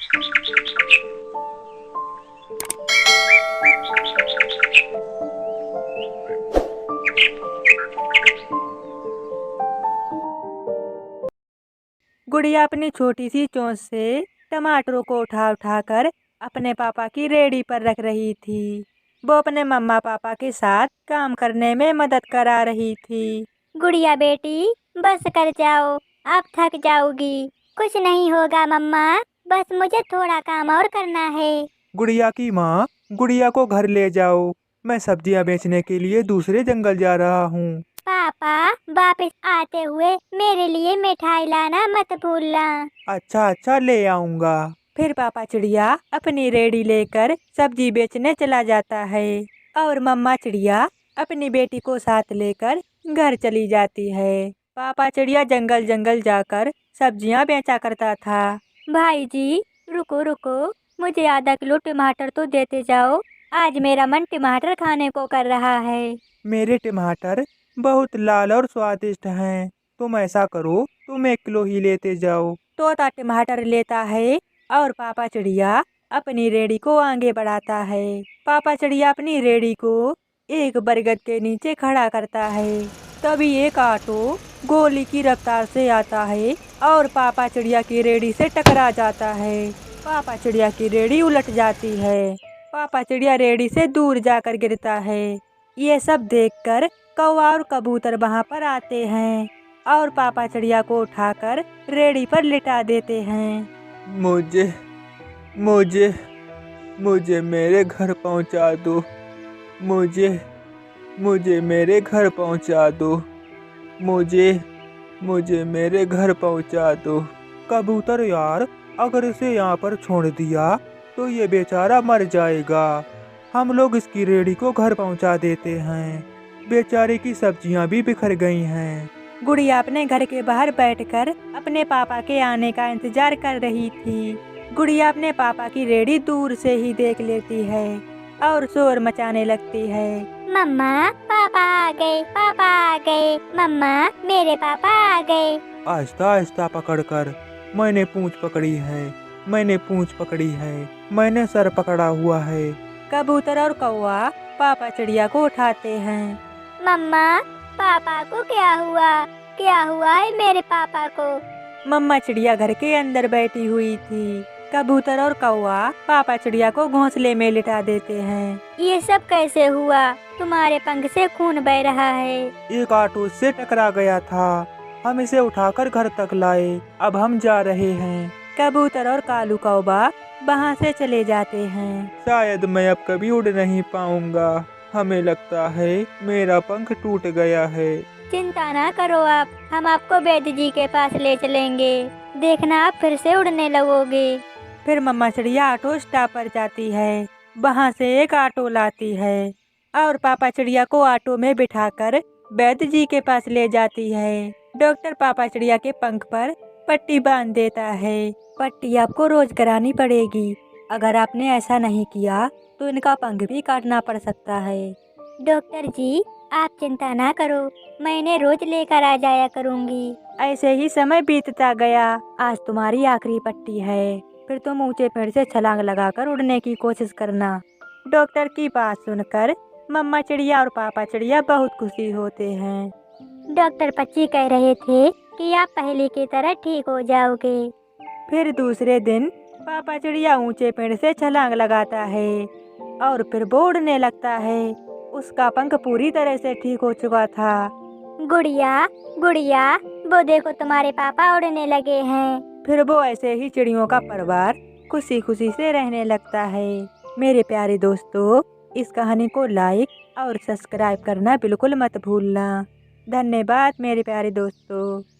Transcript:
गुड़िया अपनी छोटी सी चोंच से टमाटरों को उठा उठा कर अपने पापा की रेडी पर रख रही थी। वो अपने मम्मा पापा के साथ काम करने में मदद करा रही थी। गुड़िया बेटी, बस कर जाओ, आप थक जाओगी। कुछ नहीं होगा मम्मा, बस मुझे थोड़ा काम और करना है। गुड़िया की माँ, गुड़िया को घर ले जाओ, मैं सब्जियाँ बेचने के लिए दूसरे जंगल जा रहा हूँ। पापा, वापस आते हुए मेरे लिए मिठाई लाना मत भूलना। अच्छा अच्छा, ले आऊँगा। फिर पापा चिड़िया अपनी रेडी लेकर सब्जी बेचने चला जाता है और मम्मा चिड़िया अपनी बेटी को साथ लेकर घर चली जाती है। पापा चिड़िया जंगल जंगल जाकर सब्जियां बेचा करता था। भाई जी, रुको रुको, मुझे आधा किलो टमाटर तो देते जाओ, आज मेरा मन टमाटर खाने को कर रहा है। मेरे टमाटर बहुत लाल और स्वादिष्ट हैं। तुम ऐसा करो, तुम 1 किलो ही लेते जाओ। तोता टमाटर लेता है और पापा चिड़िया अपनी रेडी को आगे बढ़ाता है। पापा चिड़िया अपनी रेडी को एक बरगद के नीचे खड़ा करता है। तभी एक ऑटो गोली की रफ्तार से आता है और पापा चिड़िया की रेडी से टकरा जाता है। पापा चिड़िया की रेडी उलट जाती है। पापा चिड़िया रेडी से दूर जाकर गिरता है। ये सब देखकर कौवा और कबूतर वहाँ पर आते हैं और पापा चिड़िया को उठाकर रेडी पर लिटा देते हैं। मुझे मुझे मुझे मेरे घर पहुंचा दो। मुझे मुझे मेरे घर पहुंचा दो। मुझे मुझे मेरे घर पहुंचा दो। कबूतर यार, अगर इसे यहाँ पर छोड़ दिया तो ये बेचारा मर जाएगा। हम लोग इसकी रेडी को घर पहुंचा देते हैं। बेचारे की सब्जियां भी बिखर गई हैं। गुड़िया अपने घर के बाहर बैठकर अपने पापा के आने का इंतजार कर रही थी। गुड़िया अपने पापा की रेडी दूर से ही देख लेती है और शोर मचाने लगती है। मम्मा, पापा आ गए, पापा आ गए, मम्मा मेरे पापा आ गए। आहिस्ता आहिस्ता पकड़कर, मैंने पूंछ पकड़ी है, मैंने पूंछ पकड़ी है, मैंने सर पकड़ा हुआ है। कबूतर और कौवा पापा चिड़िया को उठाते हैं। मम्मा, पापा को क्या हुआ? क्या हुआ है मेरे पापा को? मम्मा चिड़िया घर के अंदर बैठी हुई थी। कबूतर और कौवा पापा चिड़िया को घोंसले में लिटा देते हैं। ये सब कैसे हुआ? तुम्हारे पंख से खून बह रहा है। एक ऑटो से टकरा गया था, हम इसे उठाकर घर तक लाए। अब हम जा रहे हैं। कबूतर और कालू कौवा वहाँ से चले जाते हैं। शायद मैं अब कभी उड़ नहीं पाऊंगा। हमें लगता है मेरा पंख टूट गया है। चिंता ना करो आप, हम आपको वैद्य जी के पास ले चलेंगे। देखना आप फिर से उड़ने लगोगे। फिर मम्मा चिड़िया ऑटो स्टॉप पर जाती है। वहाँ से एक ऑटो लाती है और पापा चिड़िया को ऑटो में बिठाकर वैद्य जी के पास ले जाती है। डॉक्टर पापा चिड़िया के पंख पर पट्टी बांध देता है। पट्टी आपको रोज करानी पड़ेगी। अगर आपने ऐसा नहीं किया तो इनका पंख भी काटना पड़ सकता है। डॉक्टर जी, आप चिंता ना करो, मैं इन्हें रोज लेकर आ जाया करूँगी। ऐसे ही समय बीतता गया। आज तुम्हारी आखिरी पट्टी है, फिर तुम ऊंचे पेड़ से छलांग लगाकर उड़ने की कोशिश करना। डॉक्टर की बात सुनकर मम्मा चिड़िया और पापा चिड़िया बहुत खुशी होते हैं। डॉक्टर पच्ची कह रहे थे कि आप पहले की तरह ठीक हो जाओगे। फिर दूसरे दिन पापा चिड़िया ऊंचे पेड़ से छलांग लगाता है और फिर वो उड़ने लगता है। उसका पंख पूरी तरह से ठीक हो चुका था। गुड़िया, गुड़िया, वो देखो तुम्हारे पापा उड़ने लगे हैं। फिर वो ऐसे ही चिड़ियों का परिवार खुशी खुशी से रहने लगता है। मेरे प्यारे दोस्तों, इस कहानी को लाइक और सब्सक्राइब करना बिल्कुल मत भूलना। धन्यवाद मेरे प्यारे दोस्तों।